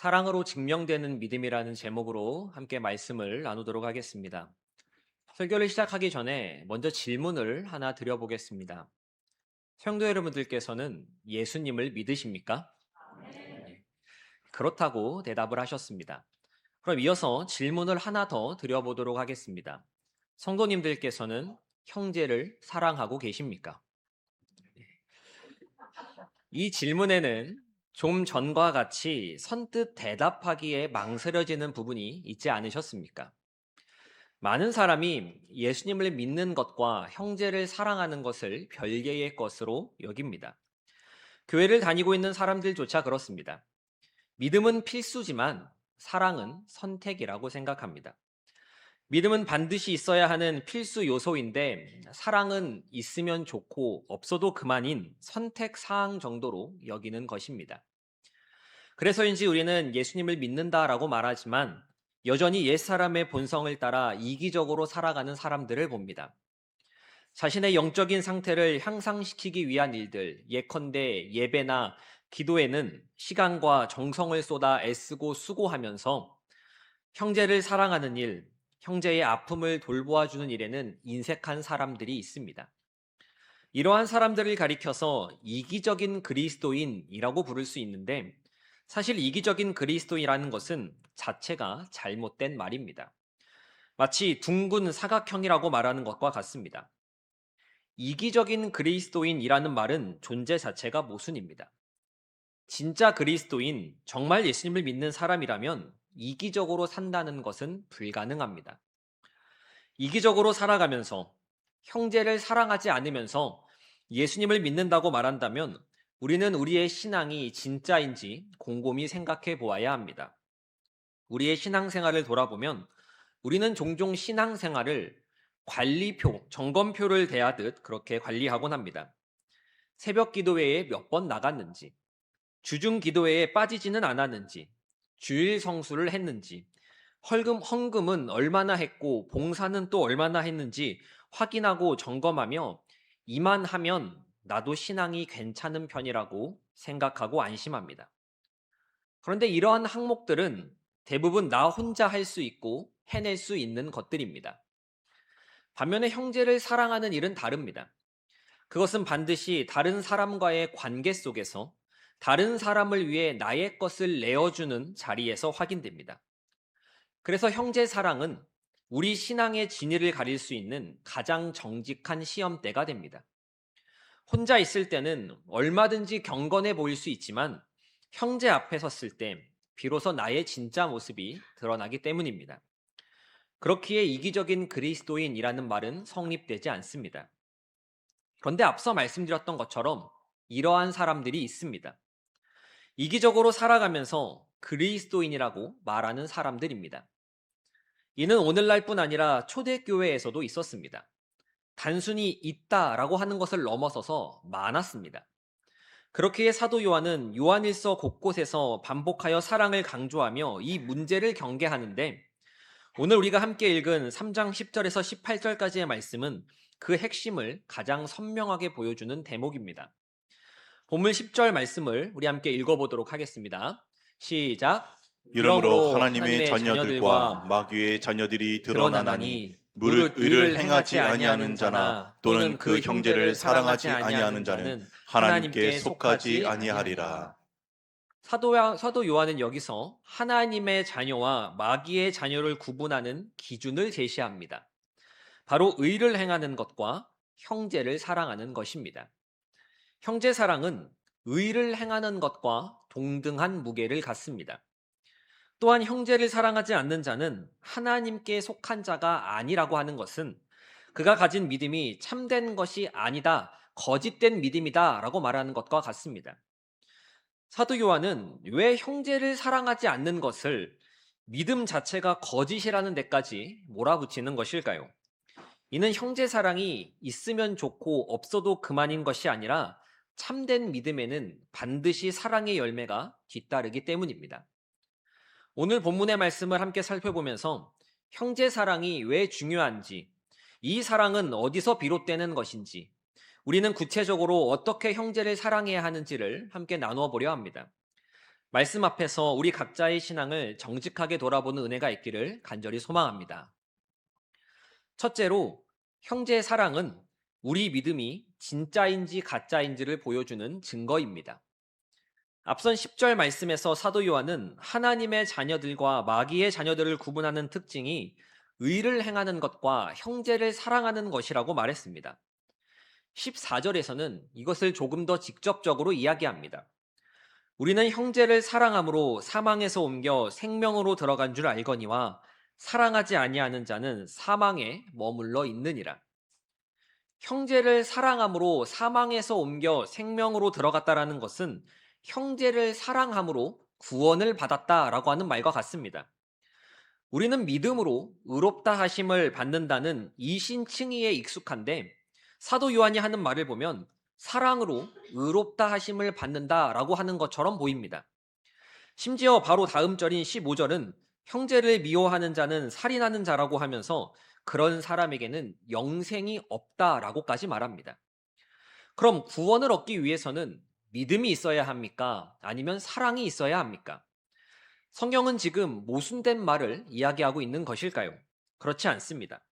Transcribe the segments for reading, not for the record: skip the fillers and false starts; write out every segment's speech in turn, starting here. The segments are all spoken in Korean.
사랑으로 증명되는 믿음이라는 제목으로 함께 말씀을 나누도록 하겠습니다. 설교를 시작하기 전에 먼저 질문을 하나 드려보겠습니다. 성도 여러분들께서는 예수님을 믿으십니까? 네. 그렇다고 대답을 하셨습니다. 그럼 이어서 질문을 하나 더 드려보도록 하겠습니다. 성도님들께서는 형제를 사랑하고 계십니까? 이 질문에는 좀 전과 같이 선뜻 대답하기에 망설여지는 부분이 있지 않으셨습니까? 많은 사람이 예수님을 믿는 것과 형제를 사랑하는 것을 별개의 것으로 여깁니다. 교회를 다니고 있는 사람들조차 그렇습니다. 믿음은 필수지만 사랑은 선택이라고 생각합니다. 믿음은 반드시 있어야 하는 필수 요소인데 사랑은 있으면 좋고 없어도 그만인 선택 사항 정도로 여기는 것입니다. 그래서인지 우리는 예수님을 믿는다라고 말하지만 여전히 옛사람의 본성을 따라 이기적으로 살아가는 사람들을 봅니다. 자신의 영적인 상태를 향상시키기 위한 일들, 예컨대 예배나 기도에는 시간과 정성을 쏟아 애쓰고 수고하면서 형제를 사랑하는 일, 형제의 아픔을 돌보아주는 일에는 인색한 사람들이 있습니다. 이러한 사람들을 가리켜서 이기적인 그리스도인이라고 부를 수 있는데 사실 이기적인 그리스도인이라는 것은 자체가 잘못된 말입니다. 마치 둥근 사각형이라고 말하는 것과 같습니다. 이기적인 그리스도인이라는 말은 존재 자체가 모순입니다. 진짜 그리스도인, 정말 예수님을 믿는 사람이라면 이기적으로 산다는 것은 불가능합니다. 이기적으로 살아가면서 형제를 사랑하지 않으면서 예수님을 믿는다고 말한다면 우리는 우리의 신앙이 진짜인지 곰곰이 생각해 보아야 합니다. 우리의 신앙생활을 돌아보면 우리는 종종 신앙생활을 관리표, 점검표를 대하듯 그렇게 관리하곤 합니다. 새벽 기도회에 몇 번 나갔는지, 주중 기도회에 빠지지는 않았는지, 주일 성수를 했는지, 헌금은 얼마나 했고 봉사는 또 얼마나 했는지 확인하고 점검하며 이만 하면 나도 신앙이 괜찮은 편이라고 생각하고 안심합니다. 그런데 이러한 항목들은 대부분 나 혼자 할 수 있고 해낼 수 있는 것들입니다. 반면에 형제를 사랑하는 일은 다릅니다. 그것은 반드시 다른 사람과의 관계 속에서 다른 사람을 위해 나의 것을 내어주는 자리에서 확인됩니다. 그래서 형제 사랑은 우리 신앙의 진위를 가릴 수 있는 가장 정직한 시험대가 됩니다. 혼자 있을 때는 얼마든지 경건해 보일 수 있지만 형제 앞에 섰을 때 비로소 나의 진짜 모습이 드러나기 때문입니다. 그렇기에 이기적인 그리스도인이라는 말은 성립되지 않습니다. 그런데 앞서 말씀드렸던 것처럼 이러한 사람들이 있습니다. 이기적으로 살아가면서 그리스도인이라고 말하는 사람들입니다. 이는 오늘날뿐 아니라 초대교회에서도 있었습니다. 단순히 있다라고 하는 것을 넘어서서 많았습니다. 그렇기에 사도 요한은 요한일서 곳곳에서 반복하여 사랑을 강조하며 이 문제를 경계하는데 오늘 우리가 함께 읽은 3장 10절에서 18절까지의 말씀은 그 핵심을 가장 선명하게 보여주는 대목입니다. 본문 10절 말씀을 우리 함께 읽어보도록 하겠습니다. 시작. 이러므로 하나님의 자녀들과 마귀의 자녀들이 드러나나니 무릇 의를 행하지 아니하는 자나 또는 그 형제를 사랑하지 아니하는 자는 하나님께 속하지 아니하리라. 사도 요한은 여기서 하나님의 자녀와 마귀의 자녀를 구분하는 기준을 제시합니다. 바로 의를 행하는 것과 형제를 사랑하는 것입니다. 형제 사랑은 의를 행하는 것과 동등한 무게를 갖습니다. 또한 형제를 사랑하지 않는 자는 하나님께 속한 자가 아니라고 하는 것은 그가 가진 믿음이 참된 것이 아니다, 거짓된 믿음이다 라고 말하는 것과 같습니다. 사도 요한은 왜 형제를 사랑하지 않는 것을 믿음 자체가 거짓이라는 데까지 몰아붙이는 것일까요? 이는 형제 사랑이 있으면 좋고 없어도 그만인 것이 아니라 참된 믿음에는 반드시 사랑의 열매가 뒤따르기 때문입니다. 오늘 본문의 말씀을 함께 살펴보면서 형제 사랑이 왜 중요한지, 이 사랑은 어디서 비롯되는 것인지, 우리는 구체적으로 어떻게 형제를 사랑해야 하는지를 함께 나누어 보려 합니다. 말씀 앞에서 우리 각자의 신앙을 정직하게 돌아보는 은혜가 있기를 간절히 소망합니다. 첫째로, 형제의 사랑은 우리 믿음이 진짜인지 가짜인지를 보여주는 증거입니다. 앞선 10절 말씀에서 사도 요한은 하나님의 자녀들과 마귀의 자녀들을 구분하는 특징이 의를 행하는 것과 형제를 사랑하는 것이라고 말했습니다. 14절에서는 이것을 조금 더 직접적으로 이야기합니다. 우리는 형제를 사랑함으로 사망에서 옮겨 생명으로 들어간 줄 알거니와 사랑하지 아니하는 자는 사망에 머물러 있느니라. 형제를 사랑함으로 사망에서 옮겨 생명으로 들어갔다라는 것은 형제를 사랑함으로 구원을 받았다라고 하는 말과 같습니다. 우리는 믿음으로 의롭다 하심을 받는다는 이신칭의에 익숙한데 사도 요한이 하는 말을 보면 사랑으로 의롭다 하심을 받는다라고 하는 것처럼 보입니다. 심지어 바로 다음 절인 15절은 형제를 미워하는 자는 살인하는 자라고 하면서 그런 사람에게는 영생이 없다라고까지 말합니다. 그럼 구원을 얻기 위해서는 믿음이 있어야 합니까? 아니면 사랑이 있어야 합니까? 성경은 지금 모순된 말을 이야기하고 있는 것일까요? 그렇지 않습니다.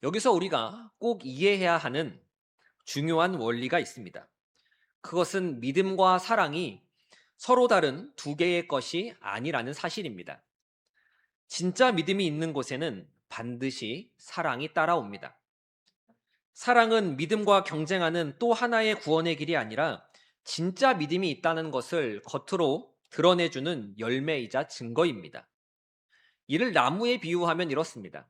여기서 우리가 꼭 이해해야 하는 중요한 원리가 있습니다. 그것은 믿음과 사랑이 서로 다른 두 개의 것이 아니라는 사실입니다. 진짜 믿음이 있는 곳에는 반드시 사랑이 따라옵니다. 사랑은 믿음과 경쟁하는 또 하나의 구원의 길이 아니라 진짜 믿음이 있다는 것을 겉으로 드러내주는 열매이자 증거입니다. 이를 나무에 비유하면 이렇습니다.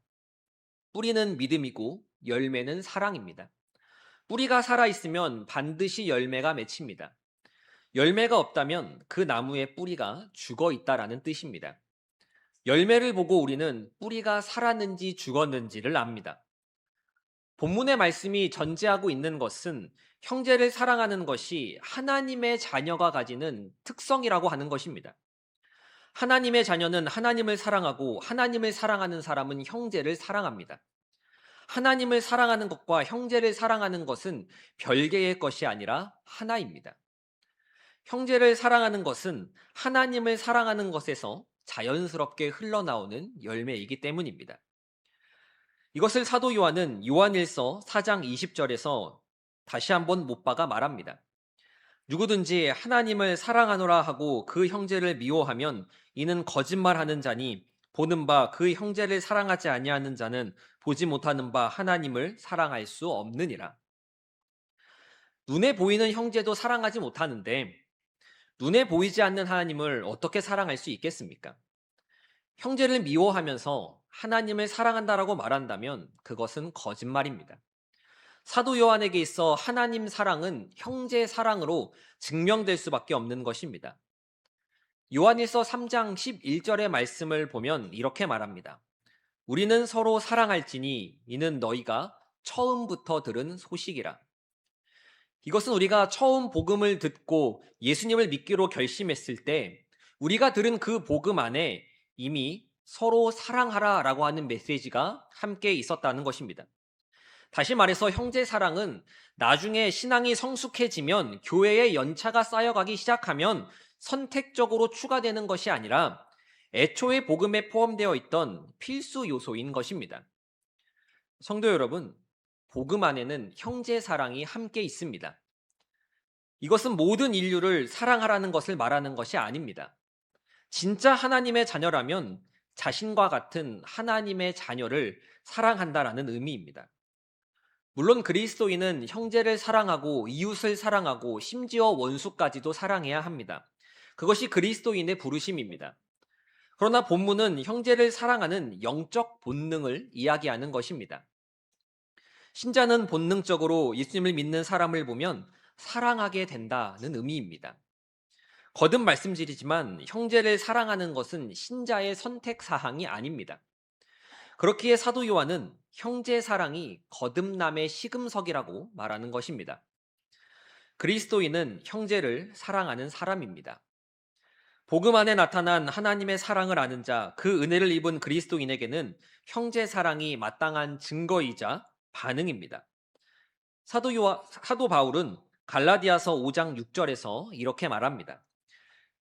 뿌리는 믿음이고 열매는 사랑입니다. 뿌리가 살아있으면 반드시 열매가 맺힙니다. 열매가 없다면 그 나무의 뿌리가 죽어 있다라는 뜻입니다. 열매를 보고 우리는 뿌리가 살았는지 죽었는지를 압니다. 본문의 말씀이 전제하고 있는 것은 형제를 사랑하는 것이 하나님의 자녀가 가지는 특성이라고 하는 것입니다. 하나님의 자녀는 하나님을 사랑하고 하나님을 사랑하는 사람은 형제를 사랑합니다. 하나님을 사랑하는 것과 형제를 사랑하는 것은 별개의 것이 아니라 하나입니다. 형제를 사랑하는 것은 하나님을 사랑하는 것에서 자연스럽게 흘러나오는 열매이기 때문입니다. 이것을 사도 요한은 요한일서 4장 20절에서 다시 한번 못 박아 말합니다. 누구든지 하나님을 사랑하노라 하고 그 형제를 미워하면 이는 거짓말하는 자니 보는 바 그 형제를 사랑하지 아니하는 자는 보지 못하는 바 하나님을 사랑할 수 없느니라. 눈에 보이는 형제도 사랑하지 못하는데 눈에 보이지 않는 하나님을 어떻게 사랑할 수 있겠습니까? 형제를 미워하면서 하나님을 사랑한다라고 말한다면 그것은 거짓말입니다. 사도 요한에게 있어 하나님 사랑은 형제 사랑으로 증명될 수밖에 없는 것입니다. 요한일서 3장 11절의 말씀을 보면 이렇게 말합니다. 우리는 서로 사랑할지니 이는 너희가 처음부터 들은 소식이라. 이것은 우리가 처음 복음을 듣고 예수님을 믿기로 결심했을 때 우리가 들은 그 복음 안에 이미 서로 사랑하라라고 하는 메시지가 함께 있었다는 것입니다. 다시 말해서 형제 사랑은 나중에 신앙이 성숙해지면 교회의 연차가 쌓여가기 시작하면 선택적으로 추가되는 것이 아니라 애초에 복음에 포함되어 있던 필수 요소인 것입니다. 성도 여러분, 복음 안에는 형제 사랑이 함께 있습니다. 이것은 모든 인류를 사랑하라는 것을 말하는 것이 아닙니다. 진짜 하나님의 자녀라면 자신과 같은 하나님의 자녀를 사랑한다라는 의미입니다. 물론 그리스도인은 형제를 사랑하고 이웃을 사랑하고 심지어 원수까지도 사랑해야 합니다. 그것이 그리스도인의 부르심입니다. 그러나 본문은 형제를 사랑하는 영적 본능을 이야기하는 것입니다. 신자는 본능적으로 예수님을 믿는 사람을 보면 사랑하게 된다는 의미입니다. 거듭 말씀드리지만 형제를 사랑하는 것은 신자의 선택 사항이 아닙니다. 그렇기에 사도 요한은 형제 사랑이 거듭남의 시금석이라고 말하는 것입니다. 그리스도인은 형제를 사랑하는 사람입니다. 복음 안에 나타난 하나님의 사랑을 아는 자, 그 은혜를 입은 그리스도인에게는 형제 사랑이 마땅한 증거이자 반응입니다. 사도 바울은 갈라디아서 5장 6절에서 이렇게 말합니다.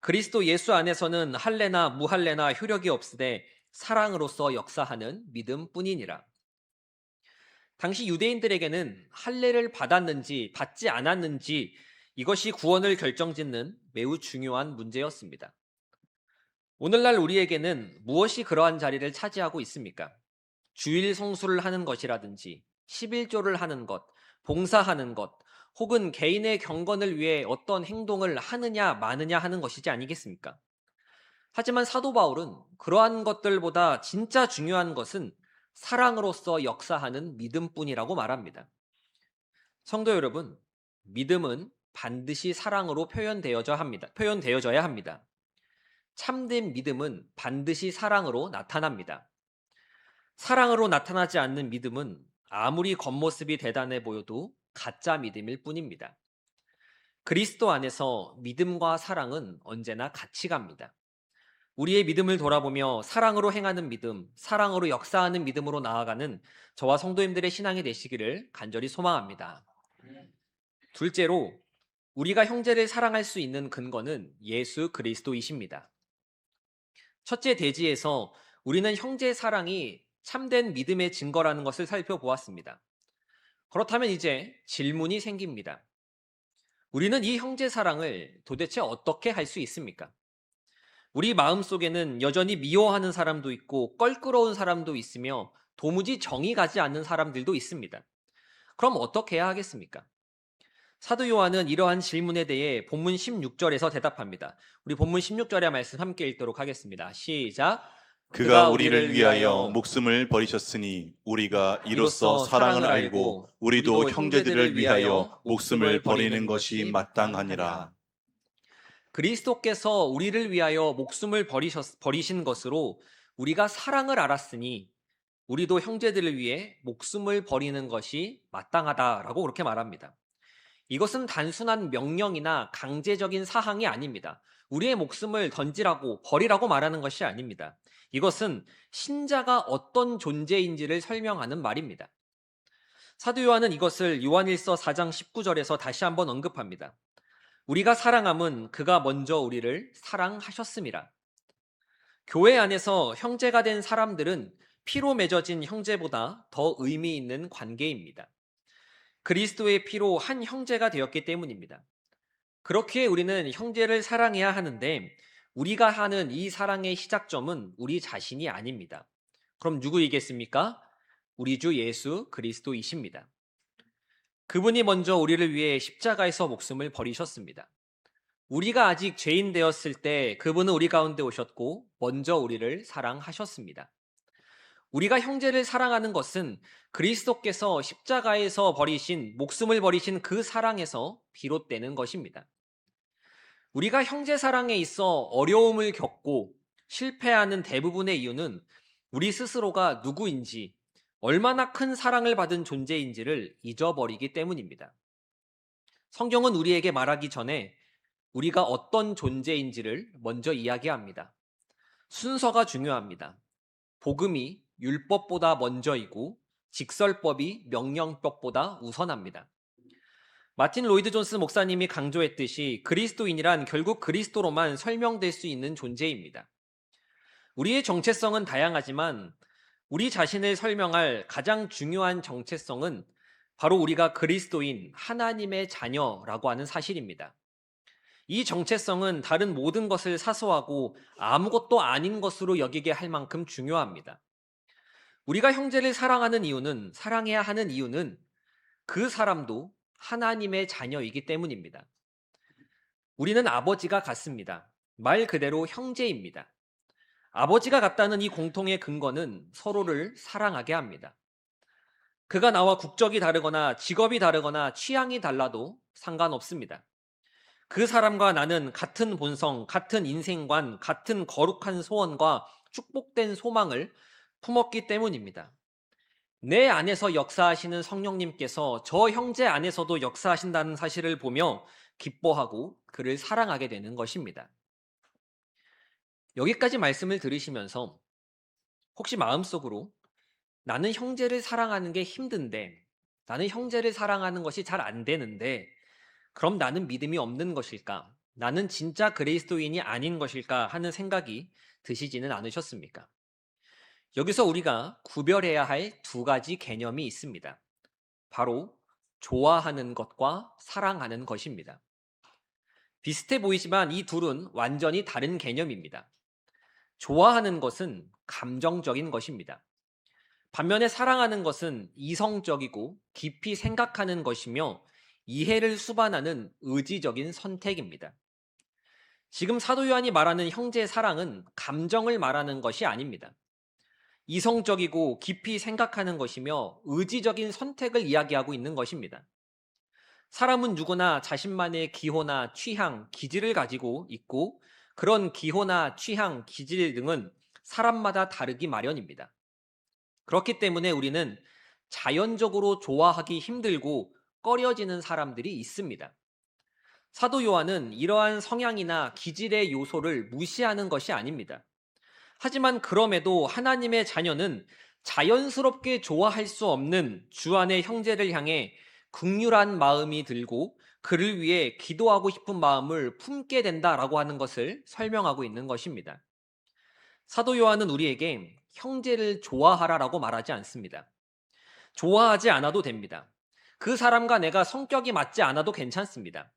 그리스도 예수 안에서는 할례나 무할례나 효력이 없으되 사랑으로서 역사하는 믿음뿐이니라. 당시 유대인들에게는 할례를 받았는지 받지 않았는지 이것이 구원을 결정짓는 매우 중요한 문제였습니다. 오늘날 우리에게는 무엇이 그러한 자리를 차지하고 있습니까? 주일 성수를 하는 것이라든지 11조를 하는 것, 봉사하는 것, 혹은 개인의 경건을 위해 어떤 행동을 하느냐 마느냐 하는 것이지 아니겠습니까? 하지만 사도 바울은 그러한 것들보다 진짜 중요한 것은 사랑으로서 역사하는 믿음뿐이라고 말합니다. 성도 여러분, 믿음은 반드시 사랑으로 표현되어져야 합니다. 참된 믿음은 반드시 사랑으로 나타납니다. 사랑으로 나타나지 않는 믿음은 아무리 겉모습이 대단해 보여도 가짜 믿음일 뿐입니다. 그리스도 안에서 믿음과 사랑은 언제나 같이 갑니다. 우리의 믿음을 돌아보며 사랑으로 행하는 믿음, 사랑으로 역사하는 믿음으로 나아가는 저와 성도님들의 신앙이 되시기를 간절히 소망합니다. 둘째로, 우리가 형제를 사랑할 수 있는 근거는 예수 그리스도이십니다. 첫째 대지에서 우리는 형제 사랑이 참된 믿음의 증거라는 것을 살펴보았습니다. 그렇다면 이제 질문이 생깁니다. 우리는 이 형제 사랑을 도대체 어떻게 할 수 있습니까? 우리 마음속에는 여전히 미워하는 사람도 있고 껄끄러운 사람도 있으며 도무지 정이 가지 않는 사람들도 있습니다. 그럼 어떻게 해야 하겠습니까? 사도 요한은 이러한 질문에 대해 본문 16절에서 대답합니다. 우리 본문 16절의 말씀 함께 읽도록 하겠습니다. 시작. 그가 우리를 위하여 목숨을 버리셨으니 우리가 이로써 사랑을 알고 우리도 형제들을 위하여 목숨을 버리는 것이 마땅하니라. 그리스도께서 우리를 위하여 목숨을 버리신 것으로 우리가 사랑을 알았으니 우리도 형제들을 위해 목숨을 버리는 것이 마땅하다라고 그렇게 말합니다. 이것은 단순한 명령이나 강제적인 사항이 아닙니다. 우리의 목숨을 던지라고 버리라고 말하는 것이 아닙니다. 이것은 신자가 어떤 존재인지를 설명하는 말입니다. 사도 요한은 이것을 요한일서 4장 19절에서 다시 한번 언급합니다. 우리가 사랑함은 그가 먼저 우리를 사랑하셨음이라. 교회 안에서 형제가 된 사람들은 피로 맺어진 형제보다 더 의미 있는 관계입니다. 그리스도의 피로 한 형제가 되었기 때문입니다. 그렇기에 우리는 형제를 사랑해야 하는데 우리가 하는 이 사랑의 시작점은 우리 자신이 아닙니다. 그럼 누구이겠습니까? 우리 주 예수 그리스도이십니다. 그분이 먼저 우리를 위해 십자가에서 목숨을 버리셨습니다. 우리가 아직 죄인 되었을 때 그분은 우리 가운데 오셨고 먼저 우리를 사랑하셨습니다. 우리가 형제를 사랑하는 것은 그리스도께서 십자가에서 목숨을 버리신 그 사랑에서 비롯되는 것입니다. 우리가 형제 사랑에 있어 어려움을 겪고 실패하는 대부분의 이유는 우리 스스로가 누구인지, 얼마나 큰 사랑을 받은 존재인지를 잊어버리기 때문입니다. 성경은 우리에게 말하기 전에 우리가 어떤 존재인지를 먼저 이야기합니다. 순서가 중요합니다. 복음이 율법보다 먼저이고 직설법이 명령법보다 우선합니다. 마틴 로이드 존스 목사님이 강조했듯이 그리스도인이란 결국 그리스도로만 설명될 수 있는 존재입니다. 우리의 정체성은 다양하지만 우리 자신을 설명할 가장 중요한 정체성은 바로 우리가 그리스도인 하나님의 자녀라고 하는 사실입니다. 이 정체성은 다른 모든 것을 사소하고 아무것도 아닌 것으로 여기게 할 만큼 중요합니다. 우리가 형제를 사랑해야 하는 이유는 그 사람도 하나님의 자녀이기 때문입니다. 우리는 아버지가 같습니다. 말 그대로 형제입니다. 아버지가 같다는 이 공통의 근거는 서로를 사랑하게 합니다. 그가 나와 국적이 다르거나 직업이 다르거나 취향이 달라도 상관없습니다. 그 사람과 나는 같은 본성, 같은 인생관, 같은 거룩한 소원과 축복된 소망을 품었기 때문입니다. 내 안에서 역사하시는 성령님께서 저 형제 안에서도 역사하신다는 사실을 보며 기뻐하고 그를 사랑하게 되는 것입니다. 여기까지 말씀을 들으시면서 혹시 마음속으로 나는 형제를 사랑하는 게 힘든데, 나는 형제를 사랑하는 것이 잘 안 되는데, 그럼 나는 믿음이 없는 것일까? 나는 진짜 그리스도인이 아닌 것일까 하는 생각이 드시지는 않으셨습니까? 여기서 우리가 구별해야 할 두 가지 개념이 있습니다. 바로 좋아하는 것과 사랑하는 것입니다. 비슷해 보이지만 이 둘은 완전히 다른 개념입니다. 좋아하는 것은 감정적인 것입니다. 반면에 사랑하는 것은 이성적이고 깊이 생각하는 것이며 이해를 수반하는 의지적인 선택입니다. 지금 사도 요한이 말하는 형제 사랑은 감정을 말하는 것이 아닙니다. 이성적이고 깊이 생각하는 것이며 의지적인 선택을 이야기하고 있는 것입니다. 사람은 누구나 자신만의 기호나 취향, 기질을 가지고 있고 그런 기호나 취향, 기질 등은 사람마다 다르기 마련입니다. 그렇기 때문에 우리는 자연적으로 좋아하기 힘들고 꺼려지는 사람들이 있습니다. 사도 요한은 이러한 성향이나 기질의 요소를 무시하는 것이 아닙니다. 하지만 그럼에도 하나님의 자녀는 자연스럽게 좋아할 수 없는 주 안의 형제를 향해 긍휼한 마음이 들고 그를 위해 기도하고 싶은 마음을 품게 된다라고 하는 것을 설명하고 있는 것입니다. 사도 요한은 우리에게 형제를 좋아하라라고 말하지 않습니다. 좋아하지 않아도 됩니다. 그 사람과 내가 성격이 맞지 않아도 괜찮습니다.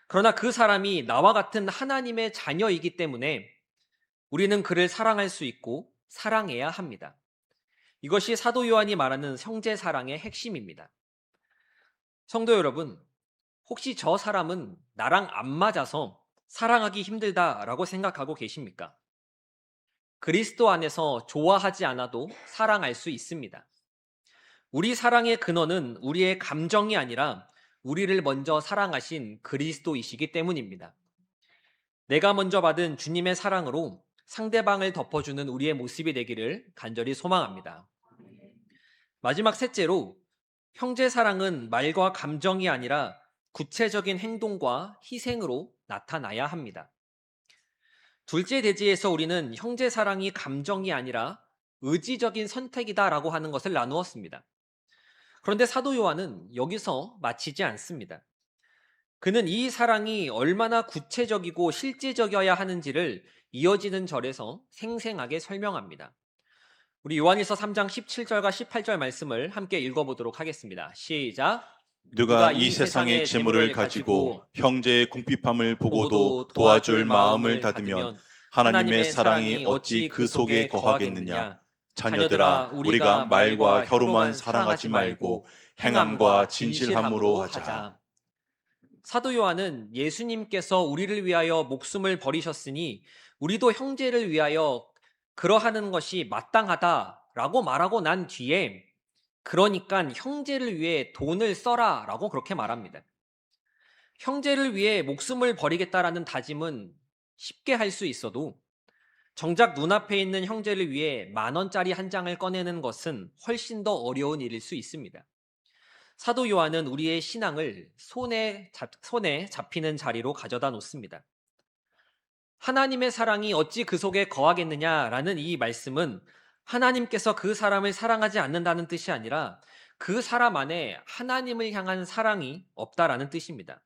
그러나 그 사람이 나와 같은 하나님의 자녀이기 때문에 우리는 그를 사랑할 수 있고 사랑해야 합니다. 이것이 사도 요한이 말하는 형제 사랑의 핵심입니다. 성도 여러분, 혹시 저 사람은 나랑 안 맞아서 사랑하기 힘들다라고 생각하고 계십니까? 그리스도 안에서 좋아하지 않아도 사랑할 수 있습니다. 우리 사랑의 근원은 우리의 감정이 아니라 우리를 먼저 사랑하신 그리스도이시기 때문입니다. 내가 먼저 받은 주님의 사랑으로 상대방을 덮어주는 우리의 모습이 되기를 간절히 소망합니다. 마지막 셋째로 형제 사랑은 말과 감정이 아니라 구체적인 행동과 희생으로 나타나야 합니다. 둘째 대지에서 우리는 형제 사랑이 감정이 아니라 의지적인 선택이다라고 하는 것을 나누었습니다. 그런데 사도 요한은 여기서 마치지 않습니다. 그는 이 사랑이 얼마나 구체적이고 실제적이어야 하는지를 이어지는 절에서 생생하게 설명합니다. 우리 요한일서 3장 17절과 18절 말씀을 함께 읽어보도록 하겠습니다. 시작. 누가 이 세상의 재물을 가지고 형제의 궁핍함을 보고도 도와줄 마음을 닫으면 하나님의 사랑이 어찌 그 속에 거하겠느냐. 자녀들아, 우리가 말과 혀로만 사랑하지 말고 행함과 진실함으로 하자. 사도 요한은 예수님께서 우리를 위하여 목숨을 버리셨으니 우리도 형제를 위하여 그러하는 것이 마땅하다라고 말하고 난 뒤에 그러니까 형제를 위해 돈을 써라 라고 그렇게 말합니다. 형제를 위해 목숨을 버리겠다라는 다짐은 쉽게 할 수 있어도 정작 눈앞에 있는 형제를 위해 10,000원짜리 한 장을 꺼내는 것은 훨씬 더 어려운 일일 수 있습니다. 사도 요한은 우리의 신앙을 손에 잡히는 자리로 가져다 놓습니다. 하나님의 사랑이 어찌 그 속에 거하겠느냐라는 이 말씀은 하나님께서 그 사람을 사랑하지 않는다는 뜻이 아니라 그 사람 안에 하나님을 향한 사랑이 없다라는 뜻입니다.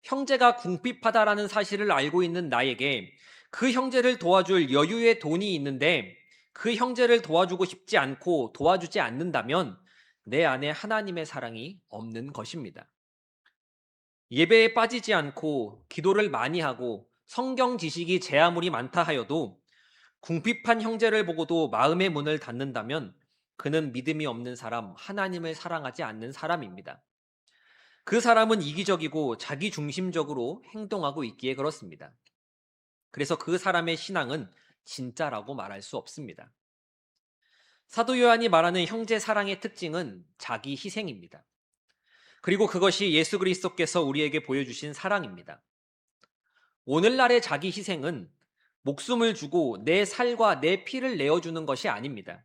형제가 궁핍하다라는 사실을 알고 있는 나에게 그 형제를 도와줄 여유의 돈이 있는데 그 형제를 도와주고 싶지 않고 도와주지 않는다면 내 안에 하나님의 사랑이 없는 것입니다. 예배에 빠지지 않고 기도를 많이 하고 성경 지식이 제 아무리 많다 하여도 궁핍한 형제를 보고도 마음의 문을 닫는다면 그는 믿음이 없는 사람, 하나님을 사랑하지 않는 사람입니다. 그 사람은 이기적이고 자기중심적으로 행동하고 있기에 그렇습니다. 그래서 그 사람의 신앙은 진짜라고 말할 수 없습니다. 사도 요한이 말하는 형제 사랑의 특징은 자기 희생입니다. 그리고 그것이 예수 그리스도께서 우리에게 보여주신 사랑입니다. 오늘날의 자기 희생은 목숨을 주고 내 살과 내 피를 내어주는 것이 아닙니다.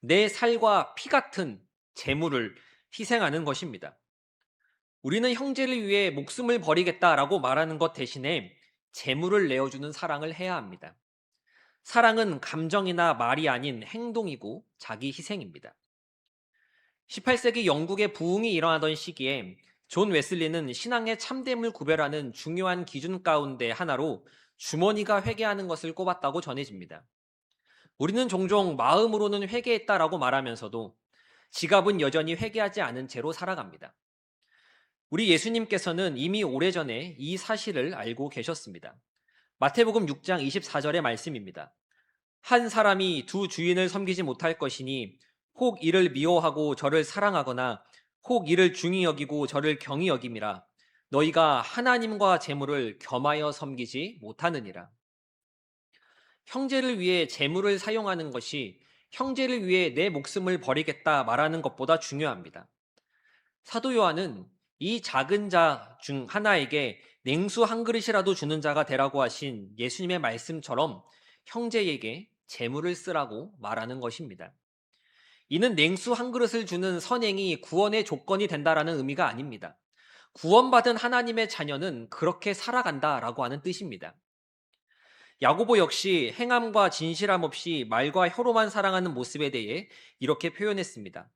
내 살과 피 같은 재물을 희생하는 것입니다. 우리는 형제를 위해 목숨을 버리겠다라고 말하는 것 대신에 재물을 내어주는 사랑을 해야 합니다. 사랑은 감정이나 말이 아닌 행동이고 자기 희생입니다. 18세기 영국의 부흥이 일어나던 시기에 존 웨슬리는 신앙의 참됨을 구별하는 중요한 기준 가운데 하나로 주머니가 회개하는 것을 꼽았다고 전해집니다. 우리는 종종 마음으로는 회개했다라고 말하면서도 지갑은 여전히 회개하지 않은 채로 살아갑니다. 우리 예수님께서는 이미 오래전에 이 사실을 알고 계셨습니다. 마태복음 6장 24절의 말씀입니다. 한 사람이 두 주인을 섬기지 못할 것이니 혹 이를 미워하고 저를 사랑하거나 혹 이를 중히 여기고 저를 경히 여김이라. 너희가 하나님과 재물을 겸하여 섬기지 못하느니라. 형제를 위해 재물을 사용하는 것이 형제를 위해 내 목숨을 버리겠다 말하는 것보다 중요합니다. 사도 요한은 이 작은 자 중 하나에게 냉수 한 그릇이라도 주는 자가 되라고 하신 예수님의 말씀처럼 형제에게 재물을 쓰라고 말하는 것입니다. 이는 냉수 한 그릇을 주는 선행이 구원의 조건이 된다라는 의미가 아닙니다. 구원받은 하나님의 자녀는 그렇게 살아간다라고 하는 뜻입니다. 야고보 역시 행함과 진실함 없이 말과 혀로만 사랑하는 모습에 대해 이렇게 표현했습니다.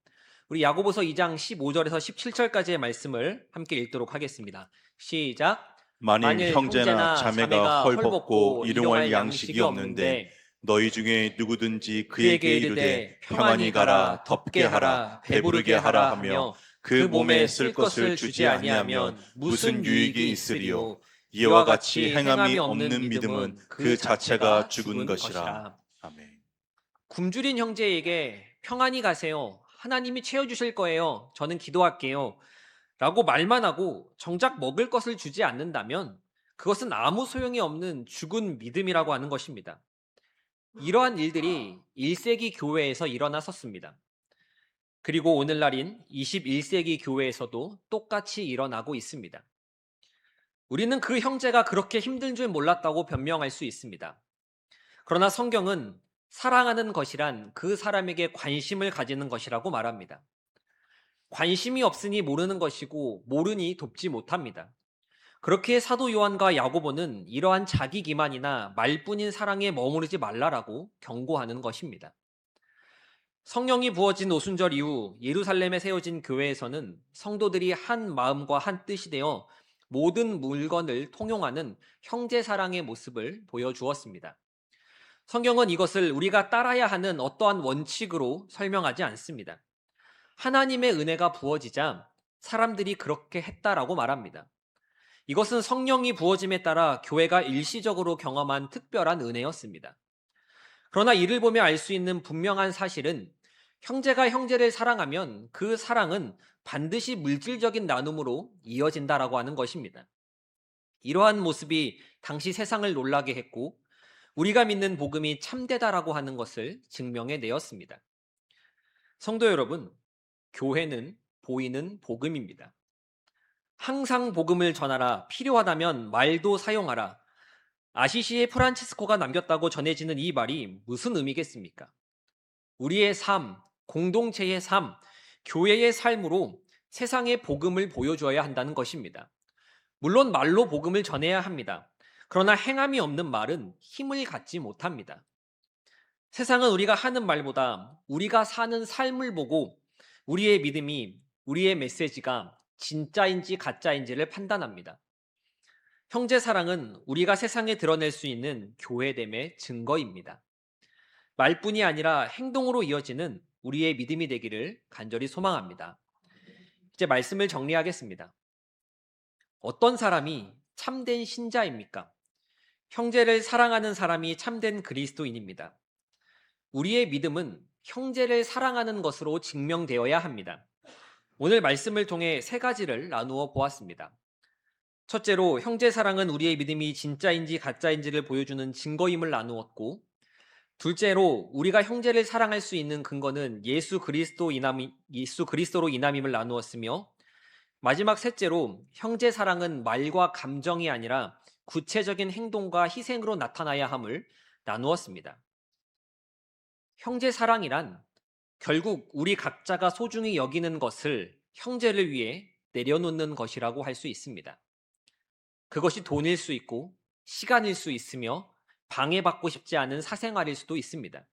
우리 야고보서 2장 15절에서 17절까지의 말씀을 함께 읽도록 하겠습니다. 시작. 만일 형제나 자매가 헐벗고 일용할 양식이 없는데 너희 중에 누구든지 그에게 이르되 평안히 가라, 덥게 하라, 배부르게 하라 하며 그 몸에 쓸 것을 주지 아니하면 무슨 유익이 있으리요. 이와 같이 행함이 없는 믿음은 그 자체가 죽은 것이라. 아멘. 굶주린 형제에게 평안히 가세요. 하나님이 채워주실 거예요. 저는 기도할게요. 라고 말만 하고 정작 먹을 것을 주지 않는다면 그것은 아무 소용이 없는 죽은 믿음이라고 하는 것입니다. 이러한 일들이 1세기 교회에서 일어났었습니다. 그리고 오늘날인 21세기 교회에서도 똑같이 일어나고 있습니다. 우리는 그 형제가 그렇게 힘든 줄 몰랐다고 변명할 수 있습니다. 그러나 성경은 사랑하는 것이란 그 사람에게 관심을 가지는 것이라고 말합니다. 관심이 없으니 모르는 것이고 모르니 돕지 못합니다. 그렇게 사도 요한과 야고보는 이러한 자기 기만이나 말뿐인 사랑에 머무르지 말라라고 경고하는 것입니다. 성령이 부어진 오순절 이후 예루살렘에 세워진 교회에서는 성도들이 한 마음과 한 뜻이 되어 모든 물건을 통용하는 형제 사랑의 모습을 보여주었습니다. 성경은 이것을 우리가 따라야 하는 어떠한 원칙으로 설명하지 않습니다. 하나님의 은혜가 부어지자 사람들이 그렇게 했다라고 말합니다. 이것은 성령이 부어짐에 따라 교회가 일시적으로 경험한 특별한 은혜였습니다. 그러나 이를 보며 알 수 있는 분명한 사실은 형제가 형제를 사랑하면 그 사랑은 반드시 물질적인 나눔으로 이어진다라고 하는 것입니다. 이러한 모습이 당시 세상을 놀라게 했고 우리가 믿는 복음이 참되다라고 하는 것을 증명해 내었습니다. 성도 여러분, 교회는 보이는 복음입니다. 항상 복음을 전하라, 필요하다면 말도 사용하라. 아시시의 프란치스코가 남겼다고 전해지는 이 말이 무슨 의미겠습니까? 우리의 삶, 공동체의 삶, 교회의 삶으로 세상에 복음을 보여줘야 한다는 것입니다. 물론 말로 복음을 전해야 합니다. 그러나 행함이 없는 말은 힘을 갖지 못합니다. 세상은 우리가 하는 말보다 우리가 사는 삶을 보고 우리의 믿음이, 우리의 메시지가 진짜인지 가짜인지를 판단합니다. 형제 사랑은 우리가 세상에 드러낼 수 있는 교회됨의 증거입니다. 말뿐이 아니라 행동으로 이어지는 우리의 믿음이 되기를 간절히 소망합니다. 이제 말씀을 정리하겠습니다. 어떤 사람이 참된 신자입니까? 형제를 사랑하는 사람이 참된 그리스도인입니다. 우리의 믿음은 형제를 사랑하는 것으로 증명되어야 합니다. 오늘 말씀을 통해 세 가지를 나누어 보았습니다. 첫째로 형제 사랑은 우리의 믿음이 진짜인지 가짜인지를 보여주는 증거임을 나누었고, 둘째로 우리가 형제를 사랑할 수 있는 근거는 예수 그리스도로 인함임을 나누었으며, 마지막 셋째로 형제 사랑은 말과 감정이 아니라 구체적인 행동과 희생으로 나타나야 함을 나누었습니다. 형제 사랑이란 결국 우리 각자가 소중히 여기는 것을 형제를 위해 내려놓는 것이라고 할 수 있습니다. 그것이 돈일 수 있고 시간일 수 있으며 방해받고 싶지 않은 사생활일 수도 있습니다.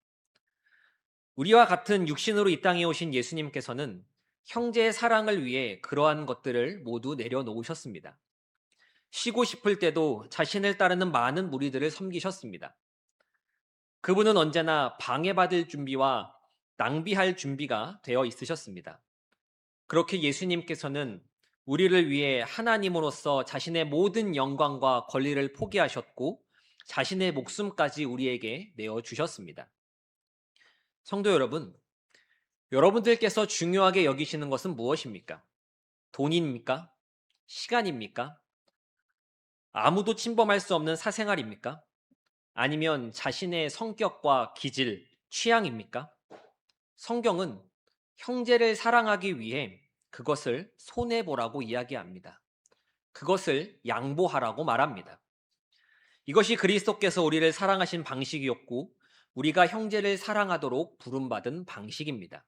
우리와 같은 육신으로 이 땅에 오신 예수님께서는 형제의 사랑을 위해 그러한 것들을 모두 내려놓으셨습니다. 쉬고 싶을 때도 자신을 따르는 많은 무리들을 섬기셨습니다. 그분은 언제나 방해받을 준비와 낭비할 준비가 되어 있으셨습니다. 그렇게 예수님께서는 우리를 위해 하나님으로서 자신의 모든 영광과 권리를 포기하셨고 자신의 목숨까지 우리에게 내어주셨습니다. 성도 여러분, 여러분들께서 중요하게 여기시는 것은 무엇입니까? 돈입니까? 시간입니까? 아무도 침범할 수 없는 사생활입니까? 아니면 자신의 성격과 기질, 취향입니까? 성경은 형제를 사랑하기 위해 그것을 손해보라고 이야기합니다. 그것을 양보하라고 말합니다. 이것이 그리스도께서 우리를 사랑하신 방식이었고 우리가 형제를 사랑하도록 부름받은 방식입니다.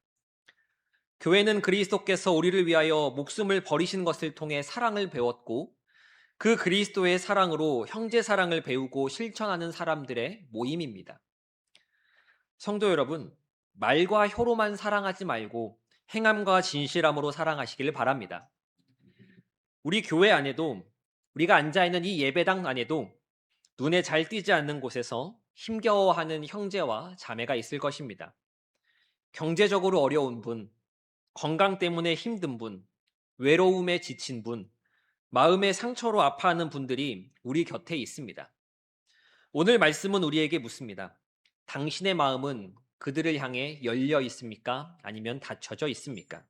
교회는 그리스도께서 우리를 위하여 목숨을 버리신 것을 통해 사랑을 배웠고 그 그리스도의 사랑으로 형제 사랑을 배우고 실천하는 사람들의 모임입니다. 성도 여러분, 말과 혀로만 사랑하지 말고 행함과 진실함으로 사랑하시길 바랍니다. 우리 교회 안에도 우리가 앉아있는 이 예배당 안에도 눈에 잘 띄지 않는 곳에서 힘겨워하는 형제와 자매가 있을 것입니다. 경제적으로 어려운 분, 건강 때문에 힘든 분, 외로움에 지친 분, 마음의 상처로 아파하는 분들이 우리 곁에 있습니다. 오늘 말씀은 우리에게 묻습니다. 당신의 마음은 그들을 향해 열려 있습니까? 아니면 닫혀져 있습니까?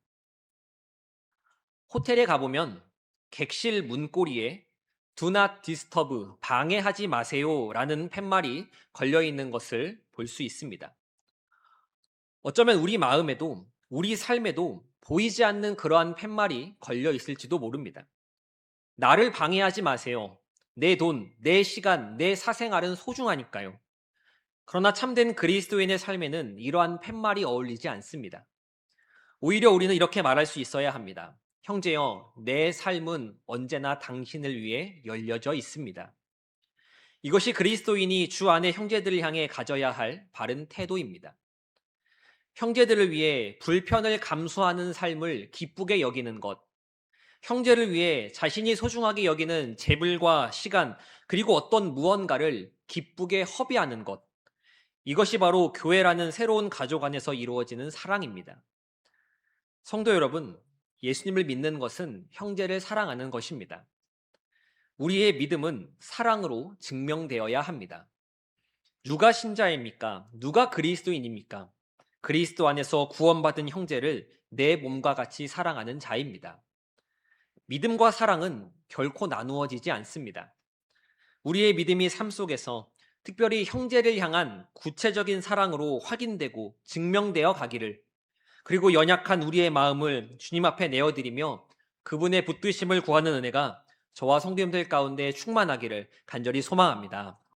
호텔에 가보면 객실 문고리에 Do not disturb, 방해하지 마세요 라는 팻말이 걸려 있는 것을 볼 수 있습니다. 어쩌면 우리 마음에도 우리 삶에도 보이지 않는 그러한 팻말이 걸려 있을지도 모릅니다. 나를 방해하지 마세요. 내 돈, 내 시간, 내 사생활은 소중하니까요. 그러나 참된 그리스도인의 삶에는 이러한 팻말이 어울리지 않습니다. 오히려 우리는 이렇게 말할 수 있어야 합니다. 형제여, 내 삶은 언제나 당신을 위해 열려져 있습니다. 이것이 그리스도인이 주 안의 형제들을 향해 가져야 할 바른 태도입니다. 형제들을 위해 불편을 감수하는 삶을 기쁘게 여기는 것, 형제를 위해 자신이 소중하게 여기는 재물과 시간, 그리고 어떤 무언가를 기쁘게 허비하는 것, 이것이 바로 교회라는 새로운 가족 안에서 이루어지는 사랑입니다. 성도 여러분, 예수님을 믿는 것은 형제를 사랑하는 것입니다. 우리의 믿음은 사랑으로 증명되어야 합니다. 누가 신자입니까? 누가 그리스도인입니까? 그리스도 안에서 구원받은 형제를 내 몸과 같이 사랑하는 자입니다. 믿음과 사랑은 결코 나누어지지 않습니다. 우리의 믿음이 삶 속에서 특별히 형제를 향한 구체적인 사랑으로 확인되고 증명되어 가기를, 그리고 연약한 우리의 마음을 주님 앞에 내어드리며 그분의 붙드심을 구하는 은혜가 저와 성도님들 가운데 충만하기를 간절히 소망합니다.